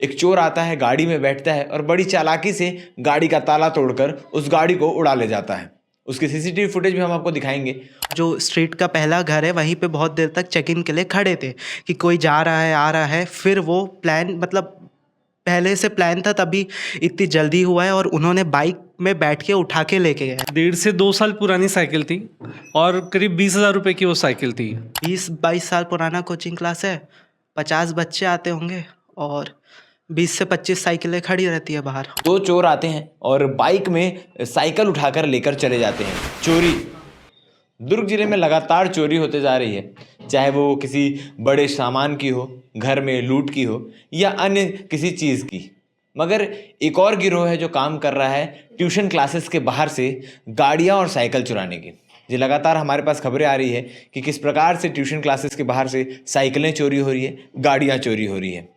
एक चोर आता है, गाड़ी में बैठता है और बड़ी चालाकी से गाड़ी का ताला तोड़कर उस गाड़ी को उड़ा ले जाता है। उसकी सीसीटीवी फुटेज भी हम आपको दिखाएंगे। जो स्ट्रीट का पहला घर है वहीं पे बहुत देर तक चेक इन के लिए खड़े थे कि कोई जा रहा है आ रहा है। फिर वो प्लान मतलब पहले से प्लान था तभी इतनी जल्दी हुआ है और उन्होंने बाइक में बैठ के उठा के लेके गए। 1.5 से 2 साल पुरानी साइकिल थी और करीब 20,000 रुपये की वो साइकिल थी। 20-22 साल पुराना कोचिंग क्लास है, 50 बच्चे आते होंगे और 20 से 25 साइकिलें खड़ी रहती है बाहर। 2 चोर आते हैं और बाइक में साइकिल उठाकर लेकर चले जाते हैं। चोरी दुर्ग जिले में लगातार चोरी होते जा रही है, चाहे वो किसी बड़े सामान की हो, घर में लूट की हो या अन्य किसी चीज़ की। मगर एक और गिरोह है जो काम कर रहा है ट्यूशन क्लासेस के बाहर से गाड़ियां और साइकिल चुराने की। जी लगातार हमारे पास खबरें आ रही है कि किस प्रकार से ट्यूशन क्लासेस के बाहर से साइकिलें चोरी हो रही है, गाड़ियां चोरी हो रही है।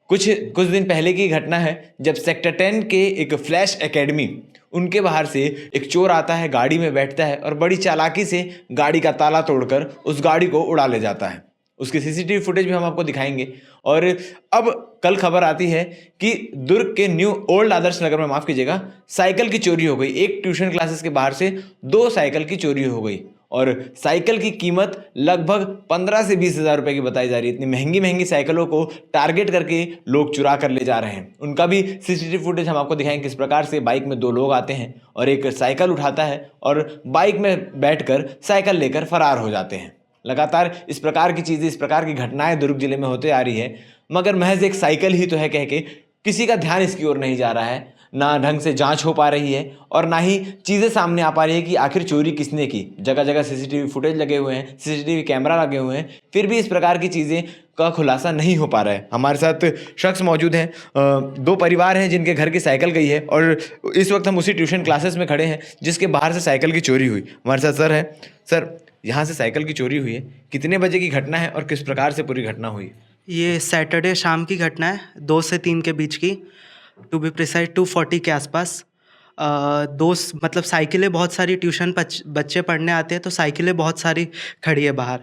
कुछ दिन पहले की घटना है जब सेक्टर 10 के एक फ्लैश एकेडमी उनके बाहर से एक चोर आता है, गाड़ी में बैठता है और बड़ी चालाकी से गाड़ी का ताला तोड़कर उस गाड़ी को उड़ा ले जाता है। उसकी सीसीटीवी फुटेज भी हम आपको दिखाएंगे। और अब कल खबर आती है कि दुर्ग के न्यू ओल्ड आदर्श नगर में, माफ़ कीजिएगा, साइकिल की चोरी हो गई। एक ट्यूशन क्लासेस के बाहर से 2 साइकिल की चोरी हो गई और साइकिल की कीमत लगभग 15 से 20 हज़ार रुपये की बताई जा रही है। इतनी महंगी महंगी साइकिलों को टारगेट करके लोग चुरा कर ले जा रहे हैं। उनका भी सीसीटीवी फुटेज हम आपको दिखाएंगे, किस प्रकार से बाइक में 2 लोग आते हैं और एक साइकिल उठाता है और बाइक में बैठकर साइकिल लेकर फरार हो जाते हैं। लगातार इस प्रकार की चीज़ें, इस प्रकार की घटनाएं दुर्ग जिले में होते आ रही है, मगर महज एक साइकिल ही तो है कह के किसी का ध्यान इसकी ओर नहीं जा रहा है। ना ढंग से जांच हो पा रही है और ना ही चीज़ें सामने आ पा रही है कि आखिर चोरी किसने की। जगह जगह सीसीटीवी फुटेज लगे हुए हैं, सीसीटीवी कैमरा लगे हुए हैं, फिर भी इस प्रकार की चीज़ें का खुलासा नहीं हो पा रहा है। हमारे साथ शख्स मौजूद हैं, 2 परिवार हैं जिनके घर की साइकिल गई है और इस वक्त हम उसी ट्यूशन क्लासेस में खड़े हैं जिसके बाहर से साइकिल की चोरी हुई। हमारे साथ सर है। सर, यहाँ से साइकिल की चोरी हुई है, कितने बजे की घटना है और किस प्रकार से पूरी घटना हुई? ये सैटरडे शाम की घटना है, 2 से 3 के बीच की, टू बी प्रिसाइज 2:40 के आसपास। मतलब साइकिलें बहुत सारी, ट्यूशन बच्चे पढ़ने आते हैं तो साइकिलें बहुत सारी खड़ी है बाहर।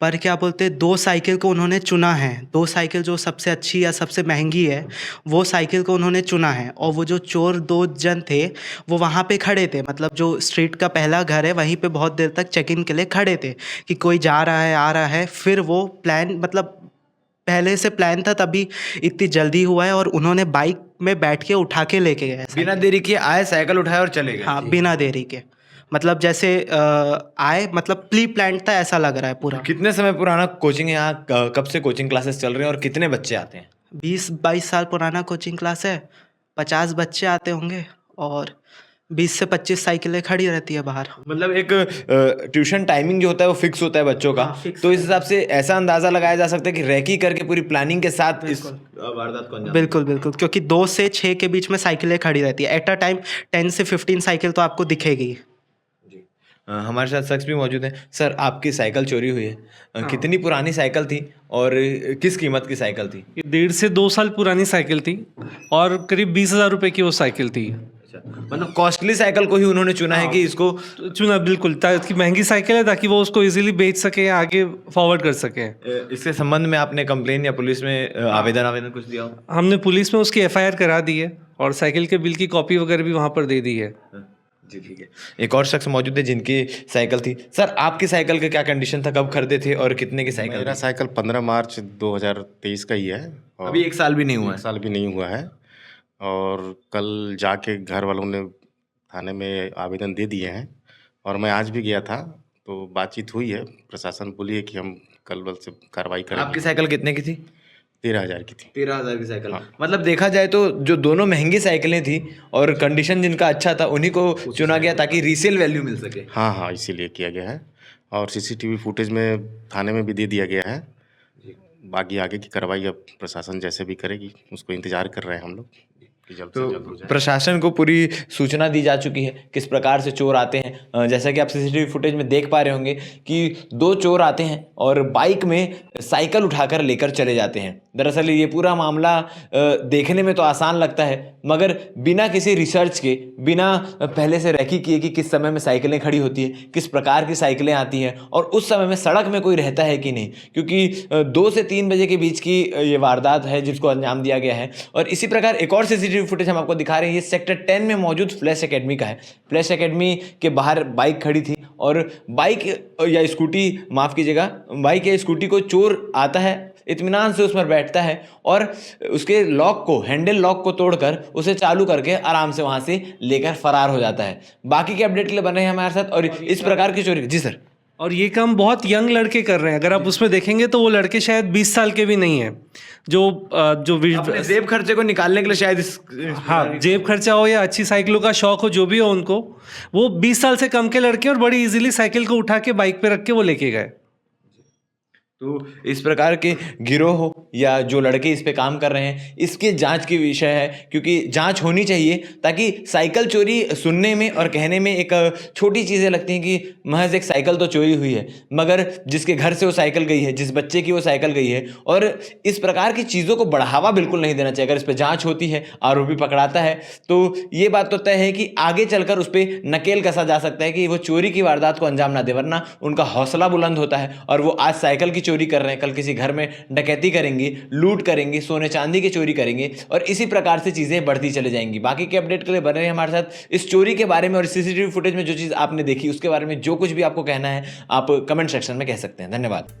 पर क्या बोलते हैं, 2 साइकिल को उन्होंने चुना है। 2 साइकिल जो सबसे अच्छी या सबसे महंगी है वो साइकिल को उन्होंने चुना है। और वो जो चोर 2 जन थे वो वहाँ पे खड़े थे, मतलब जो स्ट्रीट का पहला घर है वहीं पे बहुत देर तक चेक इन के लिए खड़े थे कि कोई जा रहा है आ रहा है। फिर वो प्लान मतलब पहले से प्लान था तभी इतनी जल्दी हुआ है और उन्होंने बाइक में बैठ के उठा के लेके गए। बिना देरी किए आए, साइकिल उठाए और चले गए। हाँ, बिना देरी के, मतलब जैसे आए, मतलब प्री प्लान था ऐसा लग रहा है पूरा। कितने समय पुराना कोचिंग है यहाँ? कब से कोचिंग क्लासेस चल रहे हैं और कितने बच्चे आते हैं? 20-22 साल पुराना कोचिंग क्लास है, 50 बच्चे आते होंगे और 20 से 25 साइकिलें खड़ी रहती है बाहर। मतलब एक ट्यूशन टाइमिंग जो होता है वो फिक्स होता है बच्चों का। हाँ, फिक्स तो इस हिसाब से ऐसा अंदाजा लगाया जा सकता है कि रैकी करके पूरी प्लानिंग के साथ इस वारदात को अंजाम। बिल्कुल बिल्कुल, क्योंकि 2 से 6 के बीच में साइकिलें खड़ी रहती है। एट अ टाइम 10 से 15 साइकिल तो आपको दिखेगी। जी। हमारे साथ शख्स भी मौजूद हैं। सर, आपकी साइकिल चोरी हुई है, कितनी पुरानी साइकिल थी और किस कीमत की साइकिल थी? ये 1.5 से 2 साल पुरानी साइकिल थी और करीब 20,000 रुपये की वो साइकिल थी। मतलब कॉस्टली साइकिल को ही उन्होंने चुना है कि इसको चुना, बिल्कुल, ताकि महंगी साइकिल है ताकि वो उसको इजीली बेच सके या आगे फॉरवर्ड कर सके। इसके संबंध में आपने कंप्लेन या पुलिस में आवेदन कुछ दिया हो? हमने पुलिस में उसकी एफआईआर करा दी है और साइकिल के बिल की कॉपी वगैरह भी वहाँ पर दे दी है। जी ठीक है। एक और शख्स मौजूद है जिनकी साइकिल थी। सर, आपकी साइकिल का क्या कंडीशन था, कब खरीदे थे और कितने की साइकिल? मेरा साइकिल 15 मार्च 2023 का ही है और अभी 1 साल भी नहीं हुआ है। 1 साल भी नहीं हुआ है। और कल जाके घर वालों ने थाने में आवेदन दे दिए हैं और मैं आज भी गया था, तो बातचीत हुई है। प्रशासन बोली है कि हम कल बल से कार्रवाई करेंगे। आपकी साइकिल कितने की थी? 13,000 की थी। 13,000 की साइकिल। हाँ। मतलब देखा जाए तो जो दोनों महंगी साइकिलें थी और कंडीशन जिनका अच्छा था उन्हीं को चुना गया ताकि रीसेल वैल्यू मिल सके। हाँ हाँ, इसीलिए किया गया है और सीसीटीवी फुटेज में थाने में भी दे दिया गया है। बाकी आगे की कार्रवाई अब प्रशासन जैसे भी करेगी उसको इंतजार कर रहे हैं हम लोग कि जल्द से जल्द हो जाए। प्रशासन को पूरी सूचना दी जा चुकी है किस प्रकार से चोर आते हैं। जैसा कि आप सीसीटीवी फुटेज में देख पा रहे होंगे कि 2 चोर आते हैं और बाइक में साइकिल उठाकर लेकर चले जाते हैं। दरअसल ये पूरा मामला देखने में तो आसान लगता है, मगर बिना किसी रिसर्च के, बिना पहले से रेकी किए कि किस समय में साइकिलें खड़ी होती है, किस प्रकार की साइकिलें आती हैं और उस समय में सड़क में कोई रहता है कि नहीं, क्योंकि 2 से 3 बजे के बीच की ये वारदात है जिसको अंजाम दिया गया है। और इसी प्रकार एक और सीसीटीवी फुटेज हम आपको दिखा रहे हैं, ये सेक्टर 10 में मौजूद फ्लैश एकेडमी का है। फ्लैश एकेडमी के बाहर बाइक खड़ी थी और बाइक या स्कूटी, माफ़ कीजिएगा, बाइक या स्कूटी को चोर आता है, इत्मीनान से उस पर बैठता है और उसके लॉक को, हैंडल लॉक को तोड़कर उसे चालू करके आराम से वहाँ से लेकर फरार हो जाता है। बाकी के अपडेट के लिए बने रहे हैं हमारे साथ। और इस प्रकार की चोरी, जी सर। और ये काम बहुत यंग लड़के कर रहे हैं। अगर आप उसमें देखेंगे तो वो लड़के शायद 20 साल के भी नहीं है, जो अपने जेब खर्चे को निकालने के लिए शायद हाँ, जेब खर्चा हो या अच्छी साइकिलों का शौक हो, जो भी हो उनको, वो 20 साल से कम के लड़के और बड़ी इजीली साइकिल को उठा के बाइक पे रख के वो लेके गए। तो इस प्रकार के गिरोह हो या जो लड़के इस पे काम कर रहे हैं, इसके जांच की विषय है, क्योंकि जांच होनी चाहिए ताकि साइकिल चोरी सुनने में और कहने में एक छोटी चीज़ें लगती हैं कि महज एक साइकिल तो चोरी हुई है, मगर जिसके घर से वो साइकिल गई है, जिस बच्चे की वो साइकिल गई है, और इस प्रकार की चीज़ों को बढ़ावा बिल्कुल नहीं देना चाहिए। अगर इस पर जाँच होती है, आरोपी पकड़ाता है, तो ये बात तो तय है कि आगे चलकर उस पर नकेल कसा जा सकता है कि वो चोरी की वारदात को अंजाम ना दे, वरना उनका हौसला बुलंद होता है और वो आज साइकिल की चोरी कर रहे हैं, कल किसी घर में डकैती करेंगे, लूट करेंगे, सोने चांदी की चोरी करेंगे और इसी प्रकार से चीज़ें बढ़ती चली जाएंगी। बाकी के अपडेट के लिए बने रहिए हमारे साथ। इस चोरी के बारे में और सीसीटीवी फुटेज में जो चीज़ आपने देखी उसके बारे में जो कुछ भी आपको कहना है आप कमेंट सेक्शन में कह सकते हैं। धन्यवाद।